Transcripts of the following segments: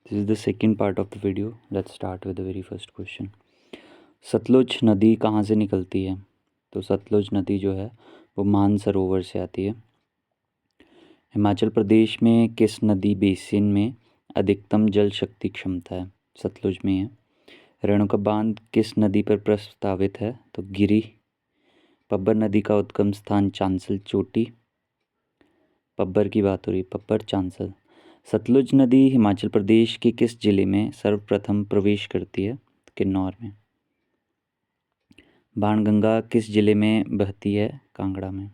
This is the second part of the video. Let's start with the very first question. Sutlej नदी कहाँ से निकलती है? तो सतलुज नदी जो है वो मानसरोवर से आती है। हिमाचल प्रदेश में किस नदी बेसिन में अधिकतम जल शक्ति क्षमता है? सतलुज में है। रेणुका बांध किस नदी पर प्रस्तावित है? तो गिरी। पब्बर नदी का उद्गम स्थान चांसल चोटी। पब्बर की बात हो रही, पब्बर चांसल। सतलुज नदी हिमाचल प्रदेश के किस जिले में सर्वप्रथम प्रवेश करती है? किन्नौर में। बाणगंगा किस जिले में बहती है? कांगड़ा में।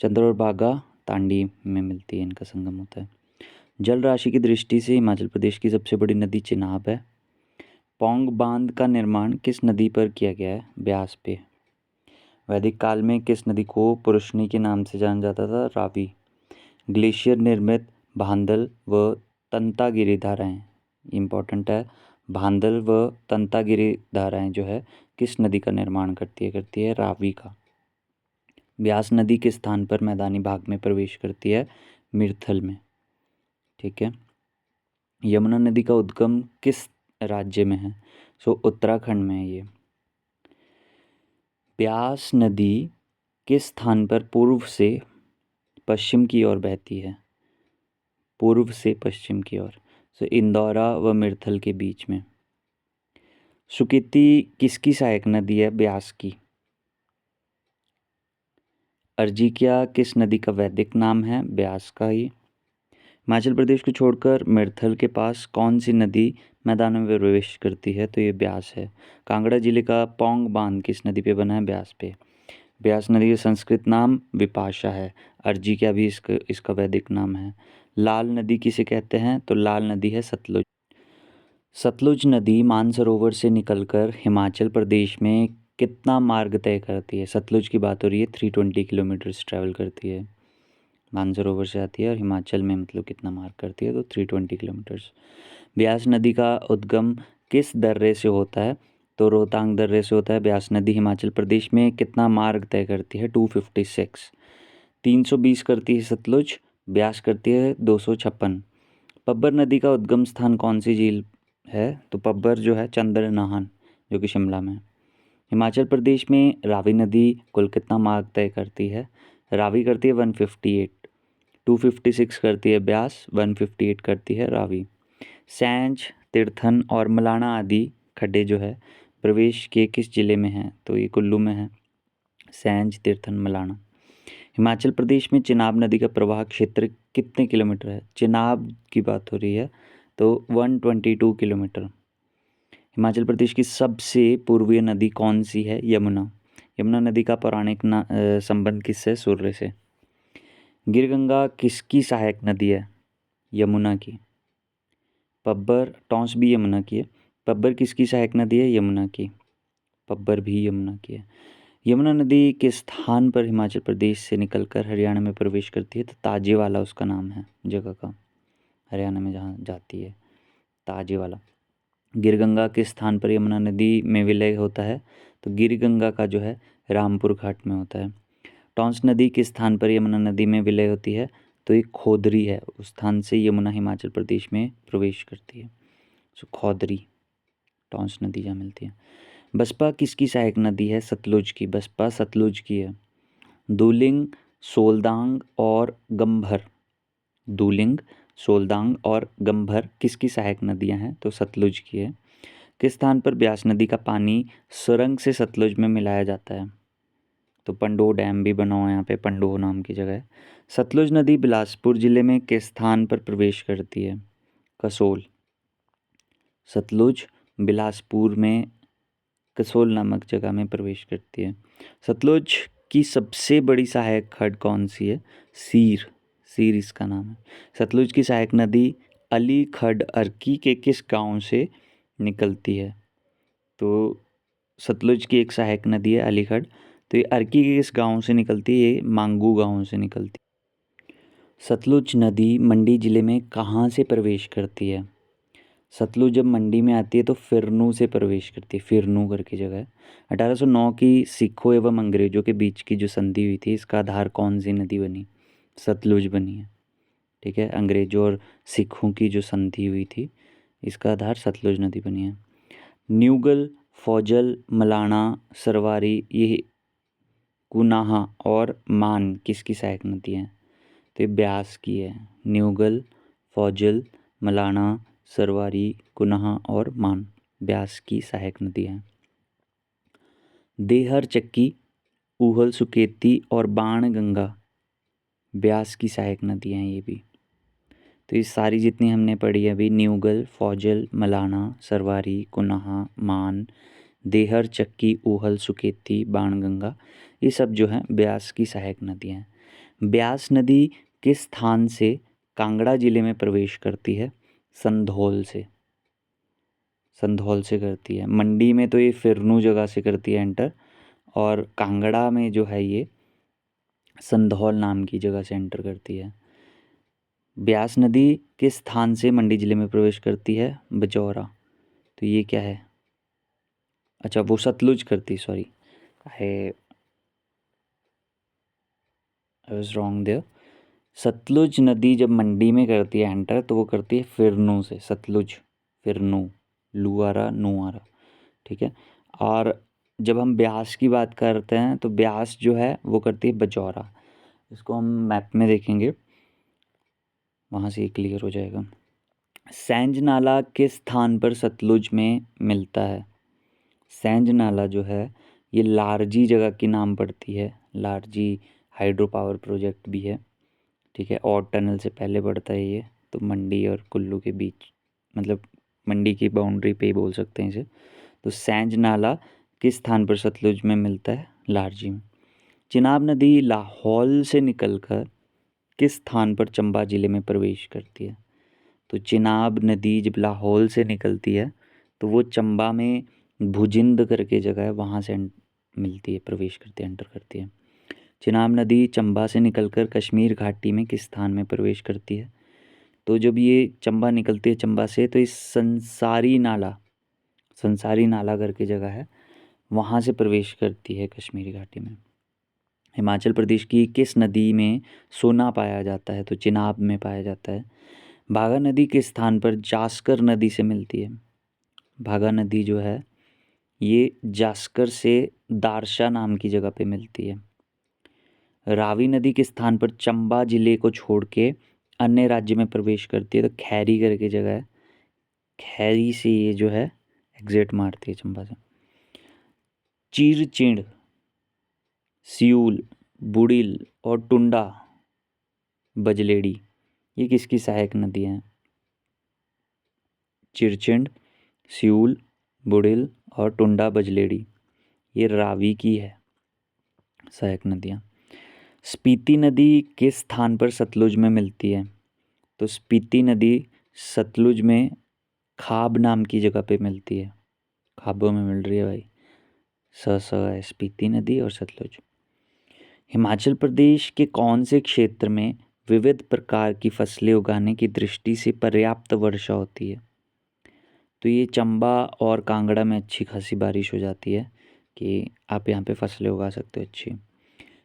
चंद्र और बागा तांडी में मिलती है, इनका संगम होता है। जल राशि की दृष्टि से हिमाचल प्रदेश की सबसे बड़ी नदी चिनाब है। पौंग बांध का निर्माण किस नदी पर किया गया है? ब्यास पे। वैदिक काल में किस नदी को पुरुषनी के नाम से जाना जाता था? रावी। ग्लेशियर निर्मित भांदल व तंतागिरी धाराएं, इम्पॉर्टेंट है। भांदल व तंतागिरी धाराएं जो है किस नदी का निर्माण करती है रावी का। ब्यास नदी किस स्थान पर मैदानी भाग में प्रवेश करती है? मिर्थल में। ठीक है। यमुना नदी का उद्गम किस राज्य में है? सो उत्तराखंड में है ये। ब्यास नदी किस स्थान पर पूर्व से पश्चिम की ओर बहती है? पूर्व से पश्चिम की ओर। सो इंदौरा व मिर्थल के बीच में। सुकेती किसकी सहायक नदी है? ब्यास की। अर्जिकिया किस नदी का वैदिक नाम है? ब्यास का ही। हिमाचल प्रदेश को छोड़कर मिर्थल के पास कौन सी नदी मैदानों में प्रवेश करती है? तो ये ब्यास है। कांगड़ा जिले का पौंग बांध किस नदी पे बना है? ब्यास पे। ब्यास नदी का संस्कृत नाम विपाशा है। अर्जिकिया भी इसका वैदिक नाम है। लाल नदी किसे कहते हैं? तो लाल नदी है सतलुज। सतलुज नदी मानसरोवर से निकलकर हिमाचल प्रदेश में कितना मार्ग तय करती है? सतलुज की बात हो रही है। 320 किलोमीटर्स ट्रैवल करती है। मानसरोवर से आती है और हिमाचल में मतलब कितना मार्ग करती है? तो 320 किलोमीटर्स। ब्यास नदी का उद्गम किस दर्रे से होता है? तो रोहतांग दर्रे से होता है। ब्यास नदी हिमाचल प्रदेश में कितना मार्ग तय करती है? 256। 320 करती है सतलुज, ब्यास करती है 256। पब्बर नदी का उद्गम स्थान कौन सी झील है? तो पब्बर जो है चंद्रनाहन, जो कि शिमला में। हिमाचल प्रदेश में रावी नदी कुल कितना मार्ग तय करती है? रावी करती है 158। 256 करती है ब्यास, 158 करती है रावी। सैंज, तीर्थन और मलाना आदि खड्डे जो है प्रवेश के किस जिले में हैं? तो ये कुल्लू में है। सैंज, तीर्थन, मलाना। हिमाचल प्रदेश में चिनाब नदी का प्रवाह क्षेत्र कितने किलोमीटर है? चिनाब की बात हो रही है तो 122 किलोमीटर। हिमाचल प्रदेश की सबसे पूर्वीय नदी कौन सी है? यमुना। यमुना नदी का पौराणिक संबंध किससे? सूर्य से। गिरगंगा किसकी सहायक नदी है? यमुना की। पब्बर, टॉन्स भी यमुना की है। पब्बर किसकी सहायक नदी है? यमुना की। पब्बर भी यमुना की है। यमुना नदी के स्थान पर हिमाचल प्रदेश से निकलकर हरियाणा में प्रवेश करती है? तो ताजेवाला उसका नाम है जगह का, हरियाणा में जहाँ जाती है, ताजेवाला। गिरगंगा के स्थान पर यमुना नदी में विलय होता है? तो गिरगंगा का जो है रामपुर घाट में होता है। टॉन्स नदी के स्थान पर यमुना नदी में विलय होती है? तो ये खोदरी है, उस स्थान से यमुना हिमाचल प्रदेश में प्रवेश करती है। सो खोदरी, टॉन्स नदी जहाँ मिलती है। बसपा किसकी सहायक नदी है? सतलुज की। बसपा सतलुज की है। दूलिंग, सोलदांग और गंभर। दूलिंग, सोलदांग और गंभर किसकी सहायक नदियां हैं? तो सतलुज की है। किस स्थान पर ब्यास नदी का पानी सुरंग से सतलुज में मिलाया जाता है? तो पंडो डैम भी बना हुआ है यहाँ पे, पंडो नाम की जगह है। सतलुज नदी बिलासपुर जिले में किस स्थान पर प्रवेश करती है? कसोल। सतलुज बिलासपुर में कसोल नामक जगह में प्रवेश करती है। सतलुज की सबसे बड़ी सहायक खड्ड कौन सी है? सीर। सीर इसका नाम है। सतलुज की सहायक नदी अली खड्ड अर्की के किस गांव से निकलती है? तो सतलुज की एक सहायक नदी है अली खड्ड, तो ये अर्की के किस गांव से निकलती है? ये मांगू गांव से निकलती है। सतलुज नदी मंडी जिले में कहाँ से प्रवेश करती है? सतलुज जब मंडी में आती है तो फिरनू से प्रवेश करती है, फिरनू करके जगह है। 1809 की सिखों एवं अंग्रेजों के बीच की जो संधि हुई थी, इसका आधार कौन सी नदी बनी? सतलुज बनी है। ठीक है, अंग्रेजों और सिखों की जो संधि हुई थी, इसका आधार सतलुज नदी बनी है। न्यूगल, फौजल, मलाना, सरवारी, ये कुनाहा और मान किसकी सहायक नदी हैं? तो ये ब्यास की है। न्यूगल, फौजल, मलाना, सरवारी, कुनाहा और मान ब्यास की सहायक नदी हैं। देहर, चक्की, ऊहल, सुकेती और बाणगंगा ब्यास की सहायक नदी हैं ये भी। तो ये सारी जितनी हमने पढ़ी अभी, न्यूगल, फौजल, मलाना, सरवारी, कुनाहा, मान, देहर, चक्की, ऊहल, सुकेती, बाणगंगा, ये सब जो हैं ब्यास की सहायक नदियाँ हैं। ब्यास नदी किस स्थान से कांगड़ा जिले में प्रवेश करती है? संधौल से। संधौल से करती है। मंडी में तो ये फिरनू जगह से करती है एंटर, और कांगड़ा में जो है ये संधौल नाम की जगह से एंटर करती है। ब्यास नदी किस स्थान से मंडी जिले में प्रवेश करती है? बजौरा। तो ये क्या है? अच्छा, वो सतलुज करती, sorry, I was wrong there. Sutlej नदी जब मंडी में करती है एंटर तो वो करती है फिरनू से। सतलुज, फिरनू, लुआरा, नुआरा, ठीक है। और जब हम ब्यास की बात करते हैं तो ब्यास जो है वो करती है बजौरा। इसको हम मैप में देखेंगे, वहाँ से क्लियर हो जाएगा। सैंज नाला किस स्थान पर सतलुज में मिलता है? सैंज नाला जो है ये लारजी जगह की नाम पड़ती है। लारजी हाइड्रो पावर प्रोजेक्ट भी है, ठीक है, और टनल से पहले पड़ता है ये। तो मंडी और कुल्लू के बीच, मतलब मंडी की बाउंड्री पे ही बोल सकते हैं इसे। तो सैंज नाला किस स्थान पर सतलुज में मिलता है? लारजी में। चिनाब नदी लाहौल से निकलकर किस स्थान पर चंबा जिले में प्रवेश करती है? तो चिनाब नदी जब लाहौल से निकलती है तो वो चंबा में भुजिंद करके जगह है, वहाँ से मिलती है, प्रवेश करती है, एंटर करती है। चिनाब नदी चंबा से निकलकर कश्मीर घाटी में किस स्थान में प्रवेश करती है? तो जब ये चंबा निकलती है चंबा से तो इस संसारी नाला, संसारी नाला करके जगह है, वहाँ से प्रवेश करती है कश्मीरी घाटी में। हिमाचल प्रदेश की किस नदी में सोना पाया जाता है? तो चिनाब में पाया जाता है। भागा नदी किस स्थान पर जास्कर नदी से मिलती है? भागा नदी जो है ये जास्कर से दारशा नाम की जगह पे मिलती है। रावी नदी किस स्थान पर चंबा जिले को छोड़ के अन्य राज्य में प्रवेश करती है? तो खैरी करके जगह है, खैरी से ये जो है एग्जिट मारती है चंबा से। चीरचिंड, सियूल, बुड़िल और टुंडा बजलेड़ी ये किसकी सहायक नदी हैं? चिरचिंड, सियूल, बुड़िल और टुंडा बजलेड़ी ये रावी की है सहायक नदियाँ। स्पीति नदी किस स्थान पर सतलुज में मिलती है? तो स्पीति नदी सतलुज में खाब नाम की जगह पे मिलती है। खाबों में मिल रही है भाई, स है स्पीति नदी और सतलुज। हिमाचल प्रदेश के कौन से क्षेत्र में विविध प्रकार की फसलें उगाने की दृष्टि से पर्याप्त वर्षा होती है? तो ये चंबा और कांगड़ा में अच्छी खासी बारिश हो जाती है कि आप यहाँ पे फसलें उगा सकते हो अच्छी।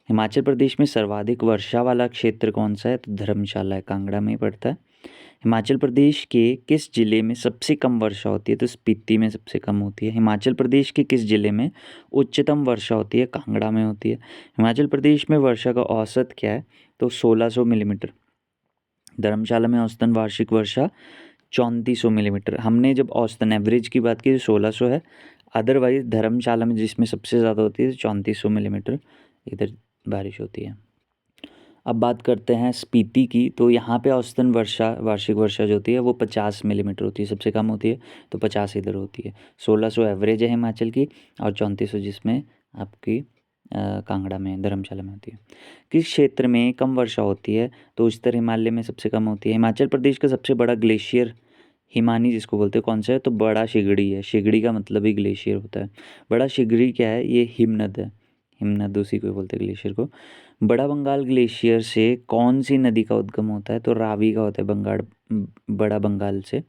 हिमाचल प्रदेश में सर्वाधिक वर्षा वाला क्षेत्र कौन सा है? तो धर्मशाला है, कांगड़ा में ही पड़ता है। हिमाचल प्रदेश के किस जिले में सबसे कम वर्षा होती है? तो स्पीति में सबसे कम होती है। हिमाचल प्रदेश के किस जिले में उच्चतम वर्षा होती है? कांगड़ा में होती है। हिमाचल प्रदेश में वर्षा का औसत क्या है? तो 1600 मिलीमीटर। धर्मशाला में औसतन वार्षिक वर्षा 3400 मिलीमीटर। हमने जब औसतन एवरेज की बात की तो 1600 है, अदरवाइज धर्मशाला में जिसमें सबसे ज़्यादा होती है 3400 मिलीमीटर इधर बारिश होती है। अब बात करते हैं स्पीति की, तो यहाँ पे औसतन वर्षा, वार्षिक वर्षा जो होती है वो 50 मिलीमीटर होती है, सबसे कम होती है, तो 50 इधर होती है। 1600 एवरेज है हिमाचल की और 3400 जिसमें आपकी कांगड़ा में, धर्मशाला में होती है। किस क्षेत्र में कम वर्षा होती है? तो उच्चतर हिमालय में सबसे कम होती है। हिमाचल प्रदेश का सबसे बड़ा ग्लेशियर हिमानी जिसको बोलते हैं कौन सा है? तो बड़ा शिगड़ी है। शिगड़ी का मतलब ही ग्लेशियर होता है। बड़ा शिगड़ी क्या है? ये हिमनद है, हिमनद उसी को बोलते हैं ग्लेशियर को। बड़ा बंगाल ग्लेशियर से कौन सी नदी का उद्गम होता है? तो रावी का होता है, बड़ा बंगाल से।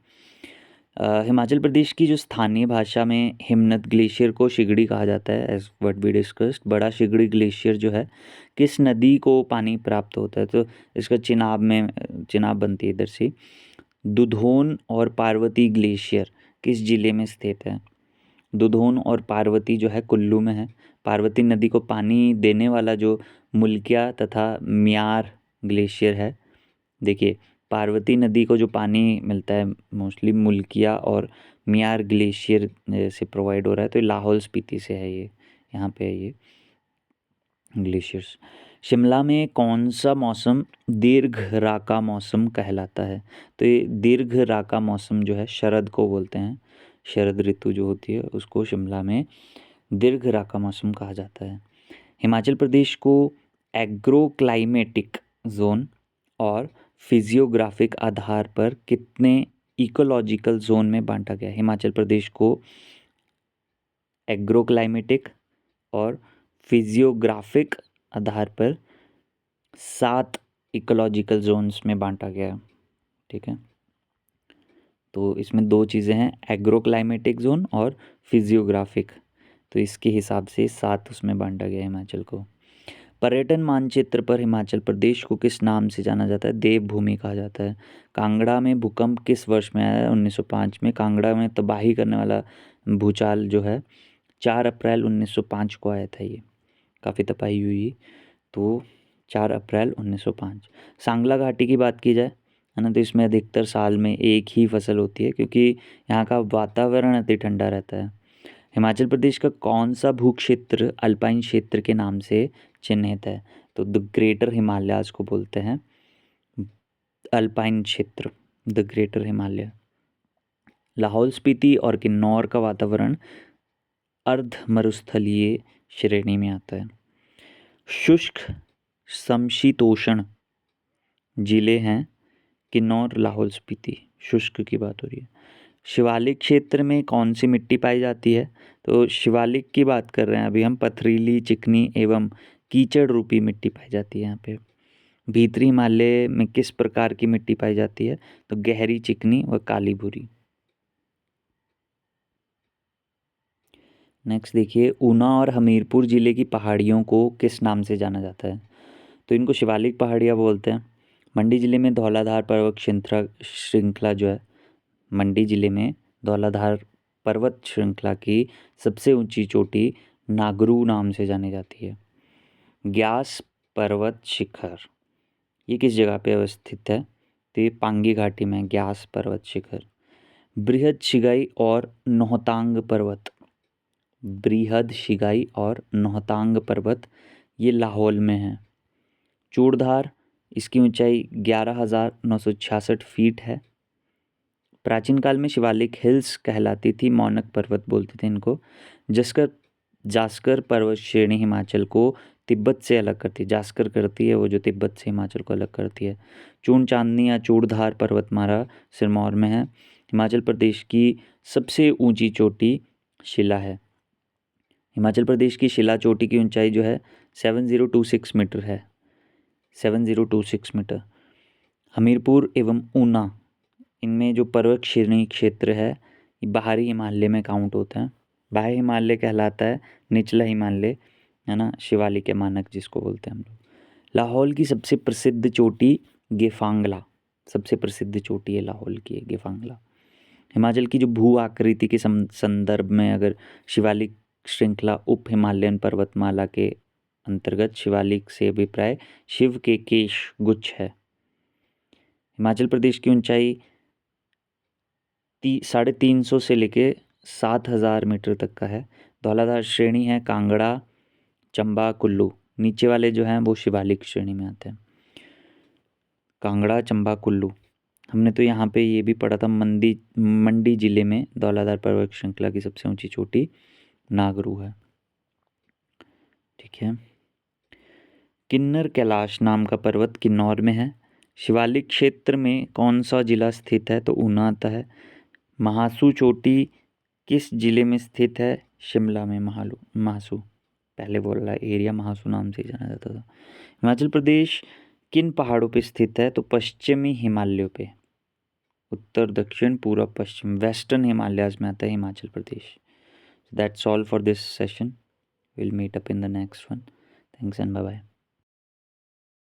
हिमाचल प्रदेश की जो स्थानीय भाषा में हिमनद ग्लेशियर को शिगड़ी कहा जाता है, एज व्हाट वी डिस्कस्ड। बड़ा शिगड़ी ग्लेशियर जो है किस नदी को पानी प्राप्त होता है? तो इसका चिनाब में, चिनाब बनती है इधर से, दुधोन और पार्वती ग्लेशियर किस जिले में स्थित है? दुधोन और पार्वती जो है कुल्लू में है। पार्वती नदी को पानी देने वाला जो मुल्किया तथा म्यार ग्लेशियर है, देखिए पार्वती नदी को जो पानी मिलता है मोस्टली मुल्किया और म्यार ग्लेशियर से प्रोवाइड हो रहा है, तो ये लाहौल स्पीति से है, ये यहाँ पे है ये ग्लेशियर्स। शिमला में कौन सा मौसम दीर्घ राका मौसम कहलाता है? तो ये दीर्घ राका मौसम जो है शरद को बोलते हैं, शरद ऋतु जो होती है उसको शिमला में दीर्घ राका मौसम कहा जाता है। हिमाचल प्रदेश को एग्रो क्लाइमेटिक जोन और फिजियोग्राफिक आधार पर कितने इकोलॉजिकल जोन में बांटा गया है? हिमाचल प्रदेश को एग्रो क्लाइमेटिक और फिजियोग्राफिक आधार पर 7 इकोलॉजिकल जोन्स में बांटा गया है, ठीक है। तो इसमें 2 चीज़ें हैं, एग्रो क्लाइमेटिक जोन और फिजियोग्राफिक, तो इसके हिसाब से 7 उसमें बांटा गया है हिमाचल को। पर्यटन मानचित्र पर हिमाचल प्रदेश को किस नाम से जाना जाता है? देवभूमि कहा जाता है। कांगड़ा में भूकंप किस वर्ष में आया? 1905 में। कांगड़ा में तबाही करने वाला भूचाल जो है 4 अप्रैल 1905 को आया था, ये काफ़ी तबाही हुई, तो 4 अप्रैल 1905। सांगला घाटी की बात की जाए, है ना, तो इसमें अधिकतर साल में एक ही फसल होती है क्योंकि यहाँ का वातावरण अति ठंडा रहता है। हिमाचल प्रदेश का कौन सा भू क्षेत्र अल्पाइन क्षेत्र के नाम से चिन्हित है? तो द ग्रेटर हिमालयाज को बोलते हैं अल्पाइन क्षेत्र, द ग्रेटर हिमालय। लाहौल स्पीति और किन्नौर का वातावरण अर्ध मरुस्थलीय श्रेणी में आता है। शुष्क समशीतोष्ण जिले हैं किन्नौर, लाहौल स्पीति, शुष्क की बात हो रही है। शिवालिक क्षेत्र में कौन सी मिट्टी पाई जाती है? तो शिवालिक की बात कर रहे हैं अभी हम, पथरीली, चिकनी एवं कीचड़ रूपी मिट्टी पाई जाती है यहाँ पे। भीतरी हिमालय में किस प्रकार की मिट्टी पाई जाती है? तो गहरी, चिकनी व काली भूरी। नेक्स्ट देखिए, ऊना और हमीरपुर जिले की पहाड़ियों को किस नाम से जाना जाता है? तो इनको शिवालिक पहाड़ियाँ बोलते हैं। मंडी जिले में धौलाधार पर्वत श्रृंखला जो है, मंडी जिले में धौलाधार पर्वत श्रृंखला की सबसे ऊंची चोटी नागरू नाम से जानी जाती है। ग्यास पर्वत शिखर ये किस जगह पे अवस्थित है? तो ये पांगी घाटी में ग्यास पर्वत शिखर। बृहद शिगाई और नौहतांग पर्वत, बृहद शिगाई और नौहतांग पर्वत ये लाहौल में है। चूड़धार, इसकी ऊंचाई 11,966 फीट है। प्राचीन काल में शिवालिक हिल्स कहलाती थी, मौनक पर्वत बोलते थे इनको। जास्कर पर्वत श्रेणी हिमाचल को तिब्बत से अलग करती है, जास्कर करती है वो जो तिब्बत से हिमाचल को अलग करती है। चूर्ण चांदनी या चूड़धार पर्वतमाला सिरमौर में है। हिमाचल प्रदेश की सबसे ऊंची चोटी शिला है। हिमाचल प्रदेश की शिला चोटी की ऊंचाई जो है 7026 मीटर है, 7026 मीटर। हमीरपुर एवं ऊना, इनमें जो पर्वत श्रेणी क्षेत्र है ये बाहरी हिमालय में काउंट होता है। बाह्य हिमालय कहलाता है निचला हिमालय, है ना, शिवालिक मानक जिसको बोलते हैं हम लोग। लाहौल की सबसे प्रसिद्ध चोटी गेफांगला, सबसे प्रसिद्ध चोटी है लाहौल की गेफांगला। हिमाचल की जो भू आकृति के संदर्भ में अगर शिवालिक श्रृंखला उप हिमालयन पर्वतमाला के अंतर्गत शिवालिक से अभिप्राय शिव के केश गुच्छ है। हिमाचल प्रदेश की ऊंचाई 350 से लेके 7,000 मीटर तक का है। धौलाधार श्रेणी है कांगड़ा, चंबा, कुल्लू, नीचे वाले जो हैं वो शिवालिक श्रेणी में आते हैं। कांगड़ा, चंबा, कुल्लू। हमने तो यहाँ पे ये भी पढ़ा था, मंडी जिले में धौलाधार पर्वत श्रृंखला की सबसे ऊंची चोटी नागरू है, ठीक है। किन्नर कैलाश नाम का पर्वत किन्नौर में है। शिवालिक क्षेत्र में कौन सा जिला स्थित है? तो ऊना आता है। महासू चोटी किस जिले में स्थित है? शिमला में। महासू पहले बोल रहा है एरिया महासू नाम से जाना जाता था। हिमाचल प्रदेश किन पहाड़ों पे स्थित है? तो पश्चिमी हिमालयों पे, उत्तर, दक्षिण, पूर्व, पश्चिम, वेस्टर्न हिमालयाज में आता है Himachal Pradesh. That's all for this session, will meet up in the next one. Thanks and bye bye.